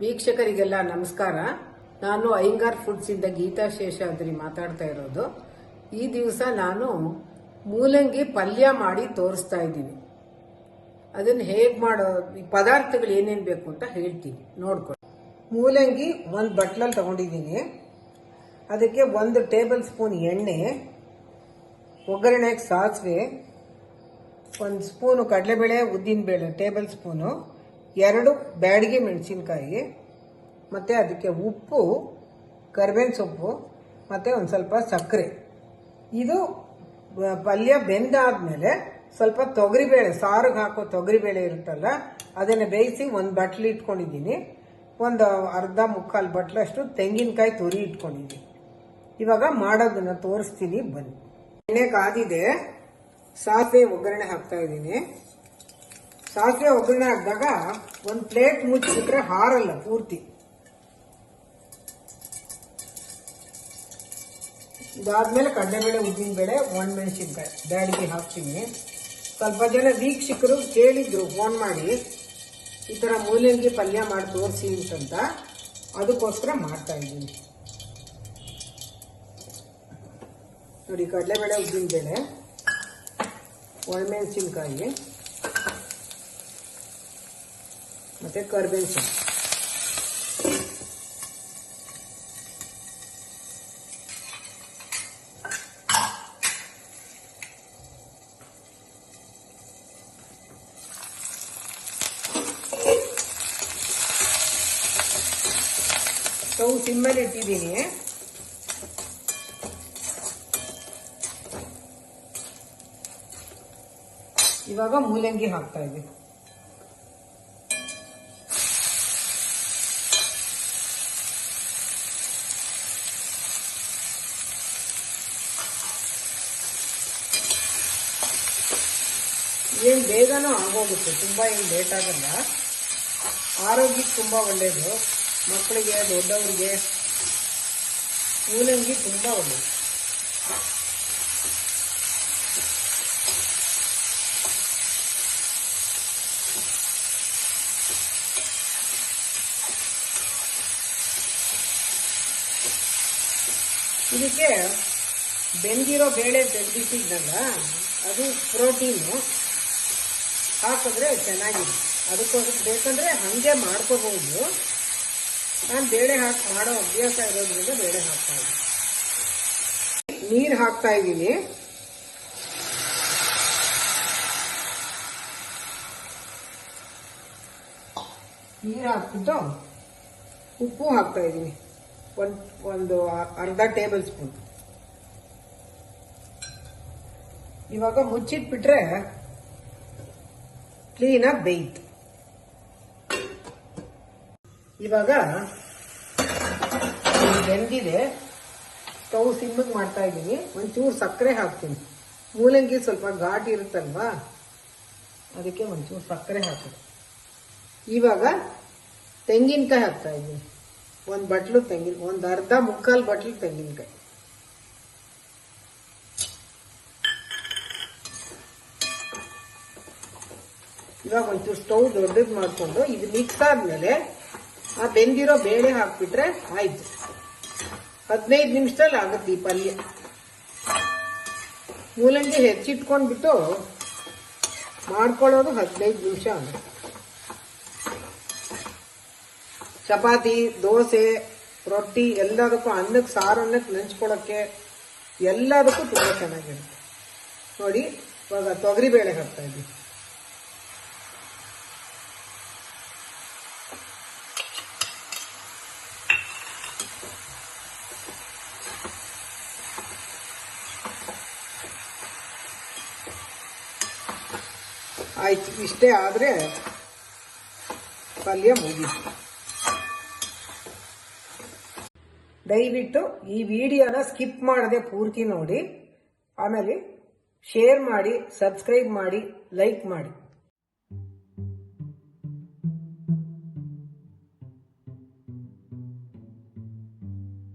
ವೀಕ್ಷಕರಿಗೆಲ್ಲ ನಮಸ್ಕಾರ. ನಾನು ಅಯ್ಯಂಗಾರ್ ಫುಡ್ಸ್ ಇಂದ ಗೀತಾ ಶೇಷಾದ್ರಿ ಮಾತಾಡ್ತಾ ಇರೋದು. ಈ ದಿವಸ ನಾನು ಮೂಲಂಗಿ ಪಲ್ಯ ಮಾಡಿ ತೋರಿಸ್ತಾ ಇದ್ದೀನಿ. ಅದನ್ನು ಹೇಗೆ ಮಾಡೋ ಪದಾರ್ಥಗಳು ಏನೇನು ಬೇಕು ಅಂತ ಹೇಳ್ತೀನಿ, ನೋಡ್ಕೊಳ್ಳಿ. ಮೂಲಂಗಿ ಒಂದು ಬಟ್ಲಲ್ಲಿ ತಗೊಂಡಿದ್ದೀನಿ. ಅದಕ್ಕೆ 1 ಟೇಬಲ್ ಸ್ಪೂನ್ ಎಣ್ಣೆ, ಒಗ್ಗರಣೆಗೆ ಸಾಸಿವೆ, 1 ಸ್ಪೂನು ಕಡಲೆಬೇಳೆ ಉದ್ದಿನಬೇಳೆ ಟೇಬಲ್ ಸ್ಪೂನು, 2 ಬ್ಯಾಡಗಿ ಮೆಣಸಿನ್ಕಾಯಿ, ಮತ್ತು ಅದಕ್ಕೆ ಉಪ್ಪು, ಕರಿಬೇವಿನ ಸೊಪ್ಪು, ಮತ್ತು ಒಂದು ಸ್ವಲ್ಪ ಸಕ್ಕರೆ. ಇದು ಪಲ್ಯ ಬೆಂದಾದ್ಮೇಲೆ ಸ್ವಲ್ಪ ತೊಗರಿಬೇಳೆ, ಸಾರಿಗೆ ಹಾಕೋ ತೊಗರಿಬೇಳೆ ಇರುತ್ತಲ್ಲ, ಅದನ್ನು ಬೇಯಿಸಿ ಒಂದು ಬಟ್ಲು ಇಟ್ಕೊಂಡಿದ್ದೀನಿ. ಒಂದು ಅರ್ಧ ಮುಕ್ಕಾಲು ಬಟ್ಲಷ್ಟು ತೆಂಗಿನಕಾಯಿ ತುರಿ ಇಟ್ಕೊಂಡಿದ್ದೀನಿ. ಇವಾಗ ಮಾಡೋದನ್ನ ತೋರಿಸ್ತೀನಿ, ಬನ್ನಿ. ಎಣ್ಣೆ ಕಾದಿದೆ, ಸಾಸಿವೆ ಒಗ್ಗರಣೆ ಹಾಕ್ತಾ ಇದ್ದೀನಿ. ಸಾಸಿವೆ ಒಗ್ಗರಣೆ ಹಾಕಿದಾಗ ಒಂದು ಪ್ಲೇಟ್ ಮುಚ್ಚಿಬಿಟ್ರೆ ಹಾರಲ್ಲ ಪೂರ್ತಿ. ಇದಾದ್ಮೇಲೆ ಕಡಲೆಬೇಳೆ ಉದ್ದಿನಬೇಳೆ ಒಣಮೆಣಸಿನ್ಕಾಯಿ ಬ್ಯಾಡಿಗೆ ಹಾಕ್ತೀನಿ. ಸ್ವಲ್ಪ ಜನ ವೀಕ್ಷಕರು ಕೇಳಿದ್ರು ಫೋನ್ ಮಾಡಿ, ಈ ಥರ ಮೂಲಂಗಿ ಪಲ್ಯ ಮಾಡಿ ತೋರಿಸಿ ಅಂತ, ಅದಕ್ಕೋಸ್ಕರ ಮಾಡ್ತಾ ಇದ್ದೀನಿ. ನೋಡಿ, ಕಡಲೆಬೇಳೆ ಉದ್ದಿನಬೇಳೆ, ಒಣಮೆಣಸಿನ್ಕಾಯಿ ಮತ್ತೆ ಕರಿಬೇವಿನ ಸೊಪ್ಪು. ಸ್ಟವ್ ಸಿಮ್ಮಲ್ಲಿ ಇಟ್ಟಿದ್ದೀನಿ. ಇವಾಗ ಮೂಲಂಗಿ ಹಾಕ್ತಾ ಇದ್ದೀನಿ. ಏನು ಬೇಗನೂ ಆಗೋಗುತ್ತೆ, ತುಂಬ ಏನು ಲೇಟ್ ಆಗಲ್ಲ. ಆರೋಗ್ಯಕ್ಕೆ ತುಂಬ ಒಳ್ಳೆಯದು, ಮಕ್ಕಳಿಗೆ ದೊಡ್ಡವರಿಗೆ ಮೂಲಂಗಿ ತುಂಬ ಒಳ್ಳೆಯದು. ಇದಕ್ಕೆ ಬೆಂದಿರೋ ಬೇಳೆ ತೆಗೆದಿಟ್ಟಿದ್ನಲ್ಲ, ಅದು ಪ್ರೋಟೀನು, ಹಾಕಿದ್ರೆ ಚೆನ್ನಾಗಿದೆ. ಅದಕ್ಕೋಸ್ಕರ ಬೇಕಂದ್ರೆ ಹಾಗೆ ಮಾಡ್ಕೋಬಹುದು. ನಾನು ಬೇಳೆ ಹಾಕಿ ಮಾಡೋ ಅಭ್ಯಾಸ ಇರೋದ್ರಿಂದ ಬೇಳೆ ಹಾಕ್ತಾ ಇದ್ದೀನಿ. ನೀರು ಹಾಕ್ತಾ ಇದ್ದೀನಿ. ನೀರು ಹಾಕ್ಬಿಟ್ಟು ಉಪ್ಪು ಹಾಕ್ತಾ ಇದ್ದೀನಿ, ಒಂದು ಅರ್ಧ ಟೇಬಲ್ ಸ್ಪೂನ್. ಇವಾಗ ಮುಚ್ಚಿಟ್ಬಿಟ್ರೆ ಕ್ಲೀನಾಗಿ ಬೇಯ್ತು. ಇವಾಗ ಬೆಂದಿದೆ, ಸ್ಟವ್ ಸಿಮ್ಮಿಗೆ ಮಾಡ್ತಾ ಇದ್ದೀನಿ. ಒಂಚೂರು ಸಕ್ಕರೆ ಹಾಕ್ತೀನಿ. ಮೂಲಂಗಿ ಸ್ವಲ್ಪ ಘಾಟ್ ಇರುತ್ತಲ್ವಾ, ಅದಕ್ಕೆ ಒಂಚೂರು ಸಕ್ಕರೆ ಹಾಕಿದೆ. ಇವಾಗ ತೆಂಗಿನಕಾಯಿ ಹಾಕ್ತಾ ಇದ್ದೀನಿ. ಒಂದು ಬಟ್ಲು ಒಂದು ಅರ್ಧ ಮುಕ್ಕಾಲು ಬಟ್ಲು ತೆಂಗಿನಕಾಯಿ. ಇವಾಗ ಒಂಚೂರು ಸ್ಟವ್ ದೊಡ್ಡದು ಮಾಡಿಕೊಂಡು ಇದು ಮಿಕ್ಸ್ ಆದ್ಮೇಲೆ ಆ ಬೆಂದಿರೋ ಬೇಳೆ ಹಾಕ್ಬಿಟ್ರೆ ಆಯ್ತು. 15 ನಿಮಿಷದಲ್ಲಿ ಆಗುತ್ತೆ ಈ ಪಲ್ಯ. ಮೂಲಂಗಿ ಹೆಚ್ಚಿಟ್ಕೊಂಡ್ಬಿಟ್ಟು ಮಾಡ್ಕೊಳ್ಳೋದು 15 ನಿಮಿಷ ಆಗುತ್ತೆ. ಚಪಾತಿ, ದೋಸೆ, ರೊಟ್ಟಿ ಎಲ್ಲದಕ್ಕೂ, ಅನ್ನಕ್ಕೆ, ಸಾರನ್ನಕ್ಕೆ ನೆಂಚ್ಕೊಳ್ಳೋಕ್ಕೆ ಎಲ್ಲದಕ್ಕೂ ತುಂಬ ಚೆನ್ನಾಗಿರುತ್ತೆ. ನೋಡಿ, ಇವಾಗ ತೊಗರಿಬೇಳೆ ಹಾಕ್ತಾ ಇದ್ದೀವಿ. ಆಯ್ತು, ಇಷ್ಟೇ ಆದರೆ ಪಲ್ಯ ಮುಗೀತು. ದಯವಿಟ್ಟು ಈ ವಿಡಿಯೋನ ಸ್ಕಿಪ್ ಮಾಡದೆ ಪೂರ್ತಿ ನೋಡಿ, ಆಮೇಲೆ ಶೇರ್ ಮಾಡಿ, ಸಬ್ಸ್ಕ್ರೈಬ್ ಮಾಡಿ, ಲೈಕ್ ಮಾಡಿ.